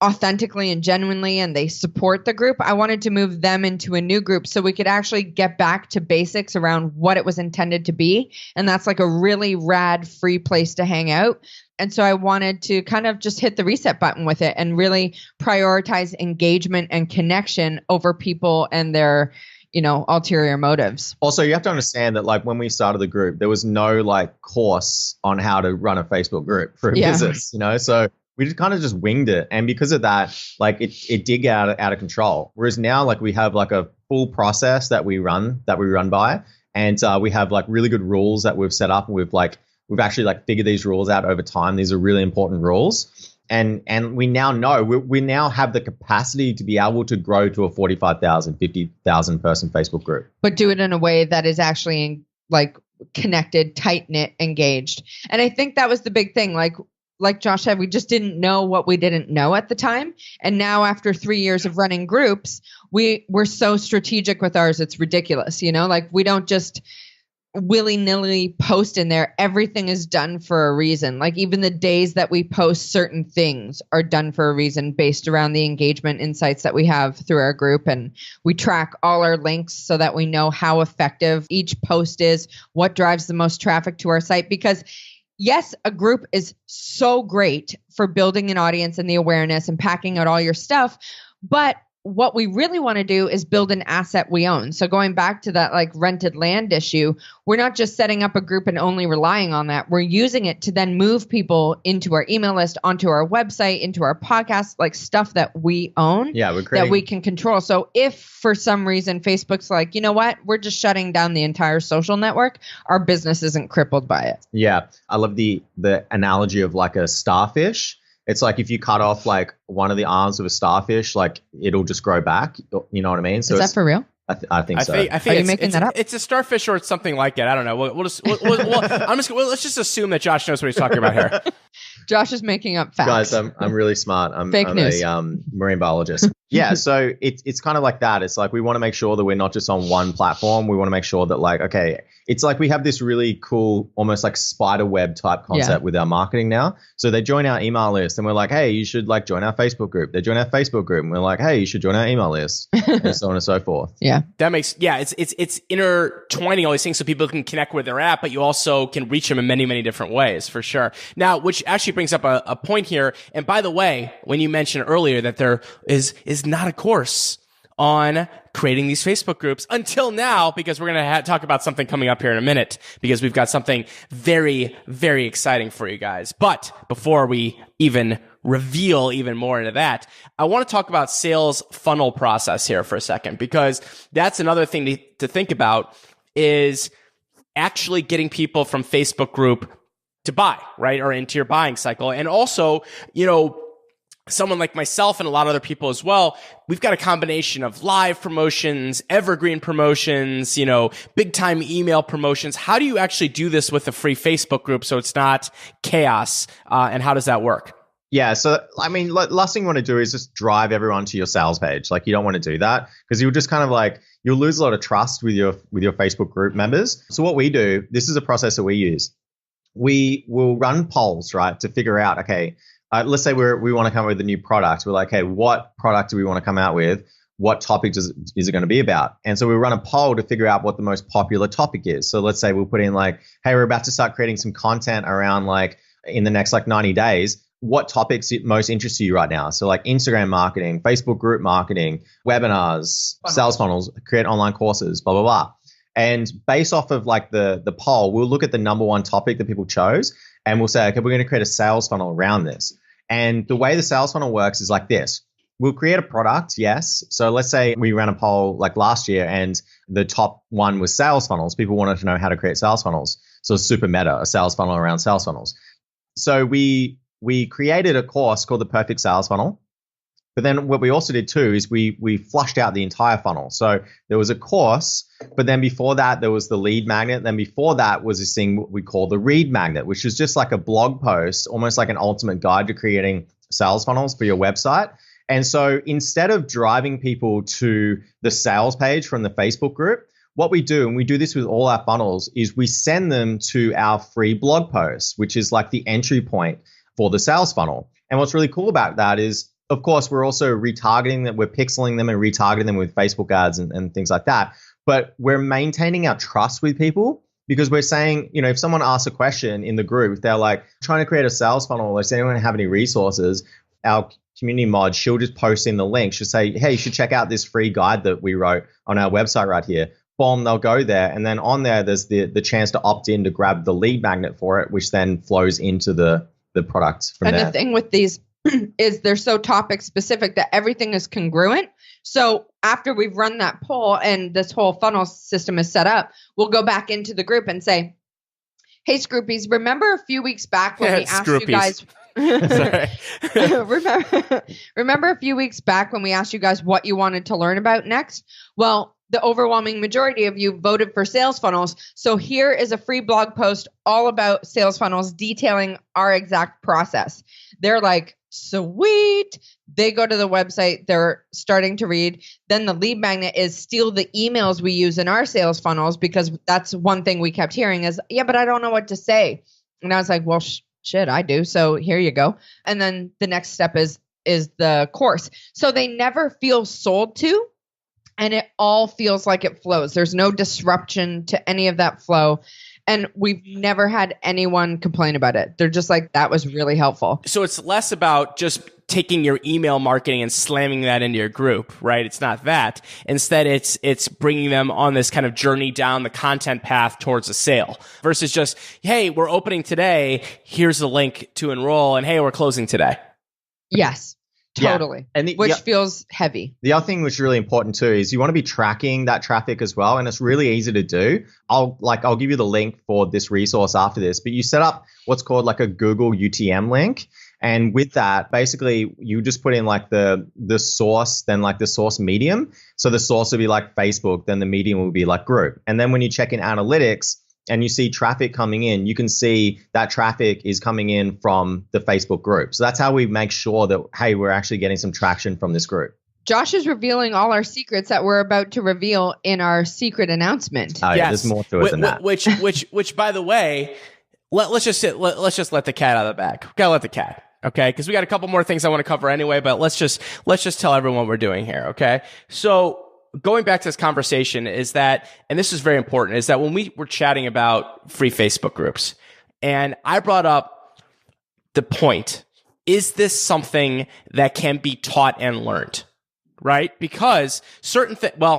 authentically and genuinely and they support the group. I wanted to move them into a new group so we could actually get back to basics around what it was intended to be. And that's like a really rad free place to hang out. And so I wanted to kind of just hit the reset button with it and really prioritize engagement and connection over people and their, you know, ulterior motives. Also, you have to understand that like when we started the group, there was no like course on how to run a Facebook group for a business, you know? So we just kind of just winged it. And because of that, like it did get out of control. Whereas now, like we have like a full process that we run by. And we have like really good rules that we've set up. And we've actually like figured these rules out over time. These are really important rules. And we now know, we now have the capacity to be able to grow to a 45,000, 50,000 person Facebook group. But do it in a way that is actually like connected, tight-knit, engaged. And I think that was the big thing. Like Josh said, we just didn't know what we didn't know at the time. And now after 3 years of running groups, we're so strategic with ours. It's ridiculous. You know, like we don't just willy-nilly post in there. Everything is done for a reason. Like even the days that we post certain things are done for a reason based around the engagement insights that we have through our group. And we track all our links so that we know how effective each post is, what drives the most traffic to our site. Because yes, a group is so great for building an audience and the awareness and packing out all your stuff, but what we really want to do is build an asset we own. So going back to that like rented land issue, we're not just setting up a group and only relying on that. We're using it to then move people into our email list, onto our website, into our podcast, like stuff that we own, we're creating that we can control. So if for some reason Facebook's like, you know what, we're just shutting down the entire social network, our business isn't crippled by it. Yeah, I love the analogy of like a starfish. It's like if you cut off like one of the arms of a starfish, like it'll just grow back. You know what I mean? So is that for real? I think so. I think Are you making that up? It's a starfish or it's something like it. I don't know. Let's just assume that Josh knows what he's talking about here. Josh is making up facts. Guys, I'm really smart. I'm news. a marine biologist. Yeah, so it's kind of like that. It's like we want to make sure that we're not just on one platform. We want to make sure that like, okay, it's like we have this really cool, almost like spider web type concept with our marketing now. So they join our email list and we're like, hey, you should like join our Facebook group. They join our Facebook group and we're like, hey, you should join our email list and so on and so forth. Yeah. That makes, it's intertwining all these things so people can connect where they're at, but you also can reach them in many, many different ways for sure. Now, which actually brings up a point here. And by the way, when you mentioned earlier that there is not a course on creating these Facebook groups until now, because we're going to talk about something coming up here in a minute, because we've got something very, very exciting for you guys. But before we even reveal even more into that, I want to talk about sales funnel process here for a second, because that's another thing to think about is actually getting people from Facebook group to buy, right? Or into your buying cycle. And also, someone like myself and a lot of other people as well, we've got a combination of live promotions, evergreen promotions, big time email promotions. How do you actually do this with a free Facebook group so it's not chaos? And how does that work? Yeah. So, I mean, last thing you want to do is just drive everyone to your sales page. Like you don't want to do that because you'll just kind of like, you'll lose a lot of trust with your Facebook group members. So what we do, this is a process that we use. We will run polls, right, to figure out, okay, let's say we want to come up with a new product. We're like, hey, what product do we want to come out with? What topic is it going to be about? And so we run a poll to figure out what the most popular topic is. So let's say we'll put in like, hey, we're about to start creating some content around like in the next like 90 days. What topics most interest you right now? So like Instagram marketing, Facebook group marketing, webinars, sales funnels, create online courses, blah, blah, blah. And based off of like the poll, we'll look at the number one topic that people chose and we'll say, okay, we're going to create a sales funnel around this. And the way the sales funnel works is like this. We'll create a product, yes. So let's say we ran a poll like last year and the top one was sales funnels. People wanted to know how to create sales funnels. So super meta, a sales funnel around sales funnels. So we created a course called the Perfect Sales Funnel. But then what we also did too is we flushed out the entire funnel. So there was a course, but then before that, there was the lead magnet. Then before that was this thing we call the read magnet, which is just like a blog post, almost like an ultimate guide to creating sales funnels for your website. And so instead of driving people to the sales page from the Facebook group, what we do, and we do this with all our funnels, is we send them to our free blog post, which is like the entry point for the sales funnel. And what's really cool about that is, of course, we're also retargeting them. We're pixeling them and retargeting them with Facebook ads and things like that. But we're maintaining our trust with people because we're saying, if someone asks a question in the group, they're like trying to create a sales funnel. Does anyone have any resources? Our community mod, she'll just post in the link. She'll say, hey, you should check out this free guide that we wrote on our website right here. Boom, they'll go there. And then on there, there's the chance to opt in to grab the lead magnet for it, which then flows into the product from there. And the thing with these is they're so topic specific that everything is congruent. So after we've run that poll and this whole funnel system is set up, we'll go back into the group and say, hey, Scroopies, remember a few weeks back when we asked you guys... remember a few weeks back when we asked you guys what you wanted to learn about next? Well, the overwhelming majority of you voted for sales funnels. So here is a free blog post all about sales funnels detailing our exact process. They're like, sweet. They go to the website. They're starting to read. Then the lead magnet is steal the emails we use in our sales funnels, because that's one thing we kept hearing is, yeah, but I don't know what to say. And I was like, well, shit, I do. So here you go. And then the next step is the course. So they never feel sold to, and it all feels like it flows. There's no disruption to any of that flow. And we've never had anyone complain about it. They're just like, that was really helpful. So it's less about just taking your email marketing and slamming that into your group, right? It's not that. Instead, it's bringing them on this kind of journey down the content path towards a sale versus just, hey, we're opening today. Here's the link to enroll. And hey, we're closing today. Yes, totally. Yeah. And which feels heavy. The other thing which is really important too is you want to be tracking that traffic as well. And it's really easy to do. I'll give you the link for this resource after this, but you set up what's called like a Google UTM link. And with that, basically, you just put in like the source, then like the source medium. So the source will be like Facebook, then the medium will be like group. And then when you check in analytics and you see traffic coming in, you can see that traffic is coming in from the Facebook group. So that's how we make sure that, hey, we're actually getting some traction from this group. Josh is revealing all our secrets that we're about to reveal in our secret announcement. Oh, yeah, there's more to it than that. Which, by the way, let's just let the cat out of the bag. We gotta let the cat. Okay, because we got a couple more things I want to cover anyway, but let's just tell everyone what we're doing here. Okay, so going back to this conversation is that, and this is very important, is that when we were chatting about free Facebook groups, and I brought up the point, is this something that can be taught and learned? Right? Because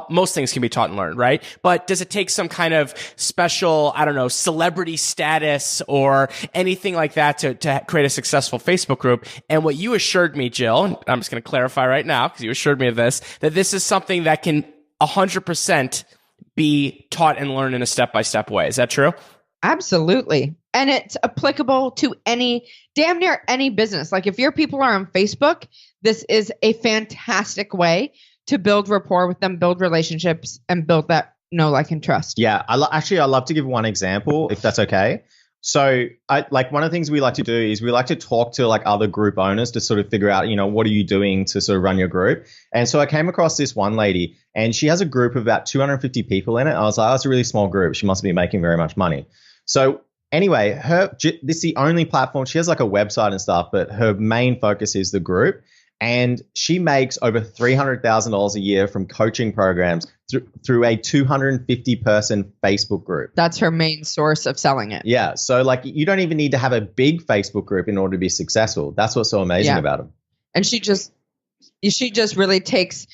most things can be taught and learned, right? But does it take some kind of special, I don't know, celebrity status or anything like that to create a successful Facebook group? And what you assured me, Jill, and I'm just going to clarify right now because you assured me of this, that this is something that can 100% be taught and learned in a step-by-step way. Is that true? Absolutely. And it's applicable to damn near any business. Like if your people are on Facebook, this is a fantastic way to build rapport with them, build relationships, and build that know, like, and trust. Yeah. I'd love to give one example, if that's okay. So one of the things we like to do is we like to talk to like other group owners to sort of figure out, what are you doing to sort of run your group? And so I came across this one lady and she has a group of about 250 people in it. I was like, oh, it's a really small group. She must be making very much money. So anyway, this is the only platform. She has like a website and stuff, but her main focus is the group. And she makes over $300,000 a year from coaching programs through a 250-person Facebook group. That's her main source of selling it. Yeah. So like you don't even need to have a big Facebook group in order to be successful. That's what's so amazing about them. And she just really takes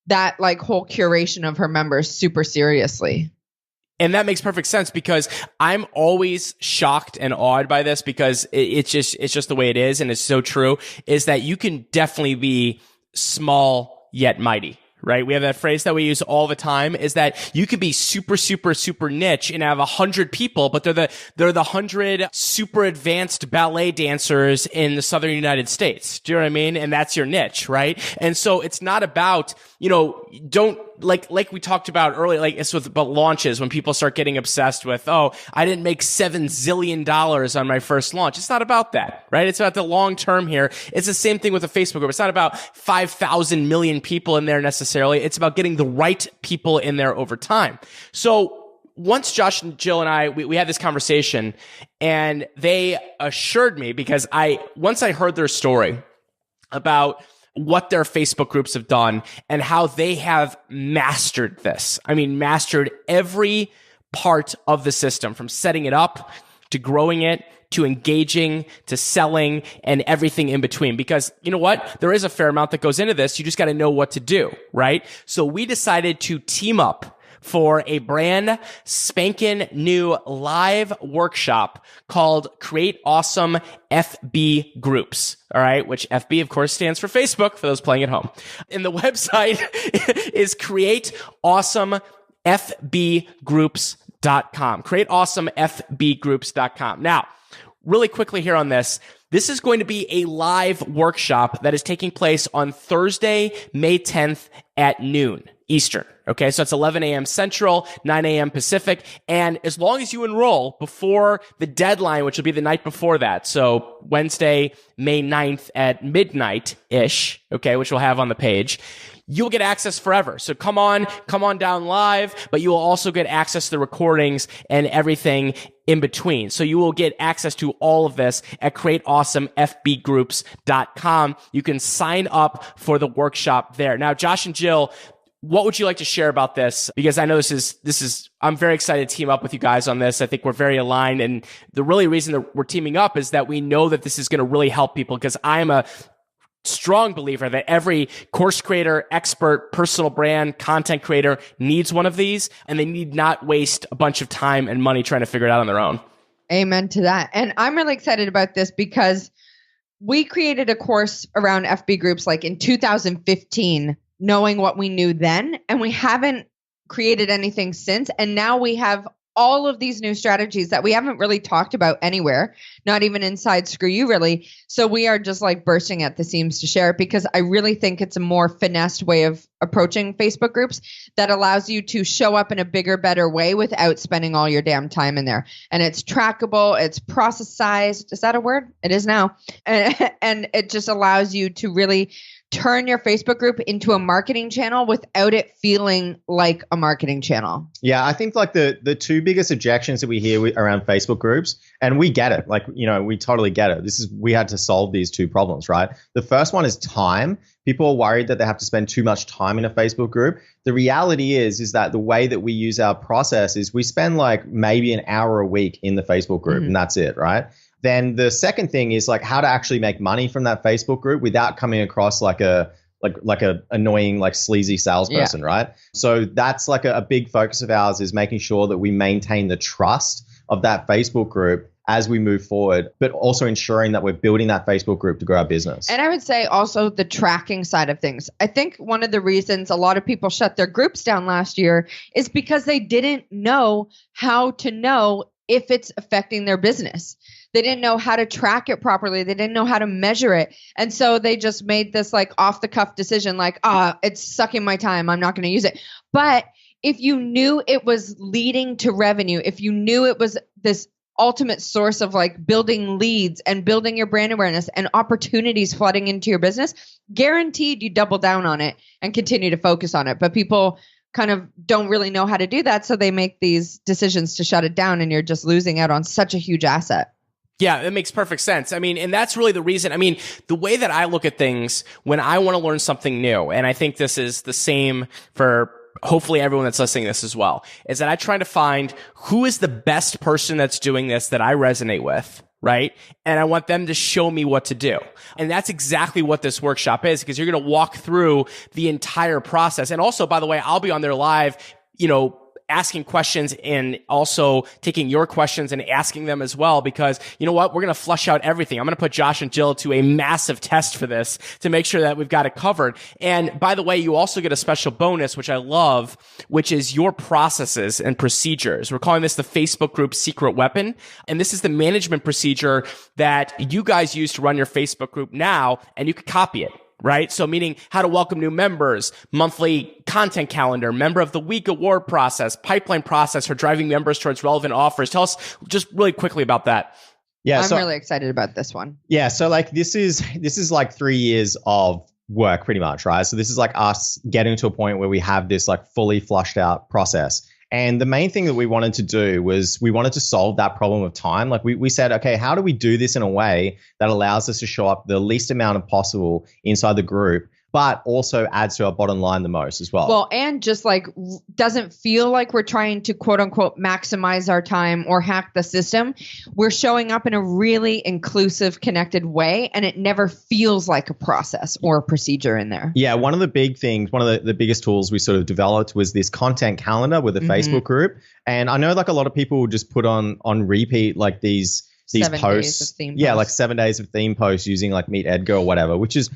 that like whole curation of her members super seriously. And that makes perfect sense because I'm always shocked and awed by this because it's just the way it is. And it's so true is that you can definitely be small yet mighty. Right? We have that phrase that we use all the time is that you could be super, super, super niche and have 100 people, but they're the 100 super advanced ballet dancers in the Southern United States. Do you know what I mean? And that's your niche, right? And so it's not about, don't like we talked about earlier, like it's about launches when people start getting obsessed with, oh, I didn't make $7 zillion on my first launch. It's not about that, right? It's about the long term here. It's the same thing with a Facebook group. It's not about 5,000 million people in there necessarily. It's about getting the right people in there over time. So once Josh and Jill and I, we had this conversation and they assured me because once I heard their story about what their Facebook groups have done and how they have mastered this. I mean, mastered every part of the system from setting it up to growing it to engaging to selling and everything in between. Because you know what? There is a fair amount that goes into this. You just got to know what to do, right? So we decided to team up for a brand spanking new live workshop called Create Awesome FB Groups. All right. Which FB, of course, stands for Facebook for those playing at home. And the website is createawesomefbgroups.com. Createawesomefbgroups.com. Now, really quickly here on this. This is going to be a live workshop that is taking place on Thursday, May 10th at noon Eastern. Okay, so it's 11 a.m. Central, 9 a.m. Pacific. And as long as you enroll before the deadline, which will be the night before that, so Wednesday, May 9th at midnight-ish, okay, which we'll have on the page, you'll get access forever. So come on down live, but you will also get access to the recordings and everything in between. So you will get access to all of this at createawesomefbgroups.com. You can sign up for the workshop there. Now, Josh and Jill, what would you like to share about this? Because I know this is, I'm very excited to team up with you guys on this. I think we're very aligned. And the really reason that we're teaming up is that we know that this is going to really help people, because I am a strong believer that every course creator, expert, personal brand, content creator needs one of these, and they need not waste a bunch of time and money trying to figure it out on their own. Amen to that. And I'm really excited about this because we created a course around FB groups like in 2015, knowing what we knew then, and we haven't created anything since. And now we have all of these new strategies that we haven't really talked about anywhere, not even inside Screw You really. So we are just like bursting at the seams to share it, because I really think it's a more finessed way of approaching Facebook groups that allows you to show up in a bigger, better way without spending all your damn time in there. And it's trackable, it's processized. Is that a word? It is now. And it just allows you to really turn your Facebook group into a marketing channel without it feeling like a marketing channel. Yeah, I think like the two biggest objections that we hear around Facebook groups, and we get it, like, you know, we totally get it. We had to solve these two problems, right? The first one is time. People are worried that they have to spend too much time in a Facebook group. The reality is that the way that we use our process is we spend like maybe an hour a week in the Facebook group, and that's it, right? Then the second thing is like how to actually make money from that Facebook group without coming across like a annoying, like sleazy salesperson, right? So that's like a big focus of ours, is making sure that we maintain the trust of that Facebook group as we move forward, but also ensuring that we're building that Facebook group to grow our business. And I would say also the tracking side of things. I think one of the reasons a lot of people shut their groups down last year is because they didn't know how to know if it's affecting their business. They didn't know how to track it properly. They didn't know how to measure it. And so they just made this like off the cuff decision, like, it's sucking my time, I'm not going to use it. But if you knew it was leading to revenue, if you knew it was this ultimate source of like building leads and building your brand awareness and opportunities flooding into your business, guaranteed you double down on it and continue to focus on it. But people kind of don't really know how to do that. So they make these decisions to shut it down, and you're just losing out on such a huge asset. Yeah, it makes perfect sense. I mean, and that's really the reason. I mean, the way that I look at things when I want to learn something new, and I think this is the same for hopefully everyone that's listening to this as well, is that I try to find who is the best person that's doing this that I resonate with, right? And I want them to show me what to do. And that's exactly what this workshop is, because you're going to walk through the entire process. And also, by the way, I'll be on there live, you know, asking questions and also taking your questions and asking them as well, because you know what? We're going to flush out everything. I'm going to put Josh and Jill to a massive test for this to make sure that we've got it covered. And by the way, you also get a special bonus, which I love, which is your processes and procedures. We're calling this the Facebook group secret weapon. And this is the management procedure that you guys use to run your Facebook group now, and you can copy it. Right? So meaning how to welcome new members, monthly content calendar, member of the week award process, pipeline process for driving members towards relevant offers. Tell us just really quickly about that. Yeah, I'm really excited about this one. Yeah. So like this is like 3 years of work pretty much, right? So this is like us getting to a point where we have this like fully flushed out process. And the main thing that we wanted to do was we wanted to solve that problem of time. Like we said, okay, how do we do this in a way that allows us to show up the least amount of possible inside the group, but also adds to our bottom line the most as well? Well, and just like doesn't feel like we're trying to quote unquote maximize our time or hack the system. We're showing up in a really inclusive, connected way, and it never feels like a process or a procedure in there. Yeah, one of the big things, one of the biggest tools we sort of developed was this content calendar with a Facebook group. And I know like a lot of people just put on repeat like these 7 posts. days of theme yeah, posts. like 7 days of theme posts using like Meet Edgar or whatever, which is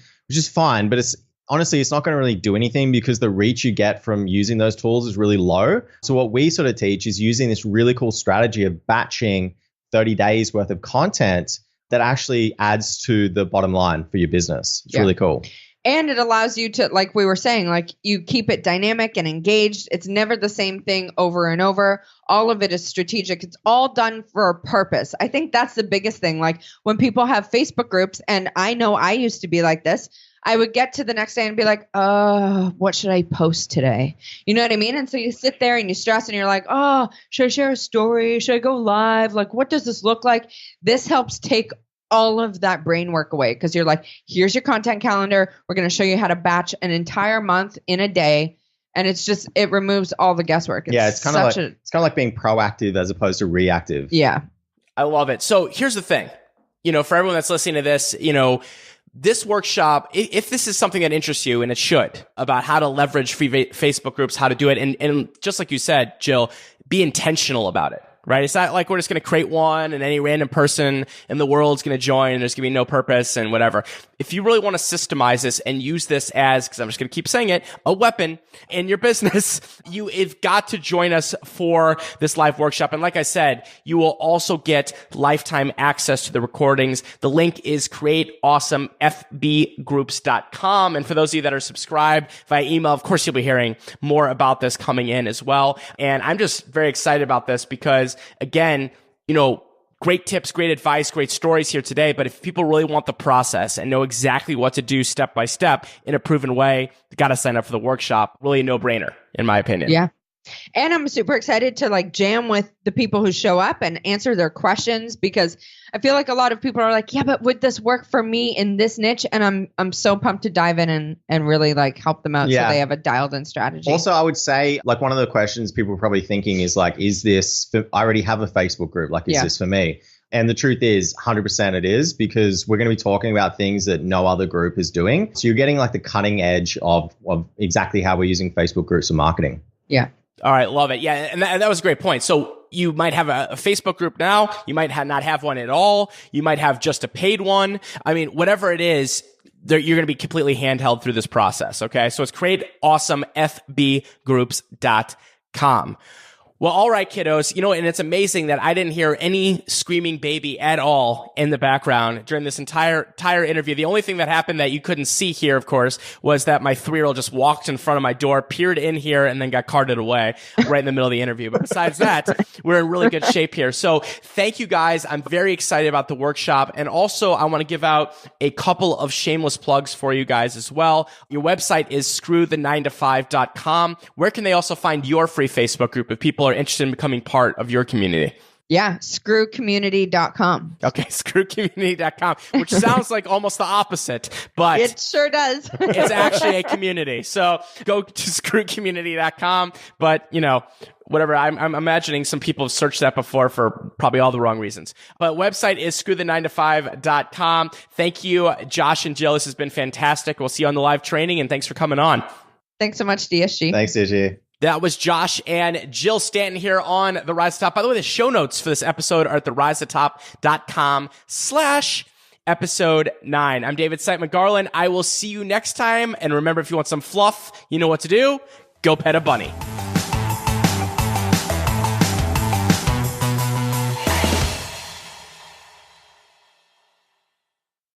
fine, but it's honestly, it's not going to really do anything because the reach you get from using those tools is really low. So what we sort of teach is using this really cool strategy of batching 30 days worth of content that actually adds to the bottom line for your business. It's really cool. And it allows you to, like we were saying, like you keep it dynamic and engaged. It's never the same thing over and over. All of it is strategic. It's all done for a purpose. I think that's the biggest thing. Like when people have Facebook groups, and I know I used to be like this, I would get to the next day and be like, what should I post today? You know what I mean? And so you sit there and you stress and you're like, should I share a story? Should I go live? Like, what does this look like? This helps take all of that brain work away, because you're like, here's your content calendar. We're going to show you how to batch an entire month in a day. And it removes all the guesswork. It's kind of like being proactive as opposed to reactive. Yeah. I love it. So here's the thing, for everyone that's listening to this, this workshop, if this is something that interests you, and it should, about how to leverage free Facebook groups, how to do it. And just like you said, Jill, be intentional about it. Right? It's not like we're just going to create one and any random person in the world is going to join and there's going to be no purpose and whatever. If you really want to systemize this and use this as, because I'm just going to keep saying it, a weapon in your business, you've got to join us for this live workshop. And like I said, you will also get lifetime access to the recordings. The link is createawesomefbgroups.com. And for those of you that are subscribed via email, of course, you'll be hearing more about this coming in as well. And I'm just very excited about this because, again, great tips, great advice, great stories here today. But if people really want the process and know exactly what to do step by step in a proven way, you got to sign up for the workshop. Really a no-brainer, in my opinion. Yeah. And I'm super excited to jam with the people who show up and answer their questions, because I feel like a lot of people are like, yeah, but would this work for me in this niche? And I'm so pumped to dive in and really help them out so they have a dialed in strategy. Also, I would say one of the questions people are probably thinking is is this, I already have a Facebook group. Is this for me? And the truth is 100% it is, because we're going to be talking about things that no other group is doing. So you're getting the cutting edge of exactly how we're using Facebook groups for marketing. Yeah. All right. Love it. Yeah. And that was a great point. So you might have a Facebook group now. You might not have one at all. You might have just a paid one. I mean, whatever it is, you're going to be completely handheld through this process. Okay. So it's createawesomefbgroups.com. Well, all right, kiddos. And it's amazing that I didn't hear any screaming baby at all in the background during this entire interview. The only thing that happened that you couldn't see here, of course, was that my 3-year-old just walked in front of my door, peered in here, and then got carted away right in the middle of the interview. But besides that, we're in really good shape here. So thank you guys. I'm very excited about the workshop. And also, I want to give out a couple of shameless plugs for you guys as well. Your website is screwthe9to5.com. Where can they also find your free Facebook group if people are interested in becoming part of your community? Yeah, screwcommunity.com. Okay, screwcommunity.com, which sounds like almost the opposite, but it sure does. It's actually a community. So go to screwcommunity.com, but whatever. I'm imagining some people have searched that before for probably all the wrong reasons. But website is screwthe9to5.com. Thank you, Josh and Jill. This has been fantastic. We'll see you on the live training, and thanks for coming on. Thanks so much, DSG. Thanks, DSG. That was Josh and Jill Stanton here on The Rise to Top. By the way, the show notes for this episode are at therisetop.com/episode 9. I'm David Site McGarland. I will see you next time. And remember, if you want some fluff, you know what to do. Go pet a bunny.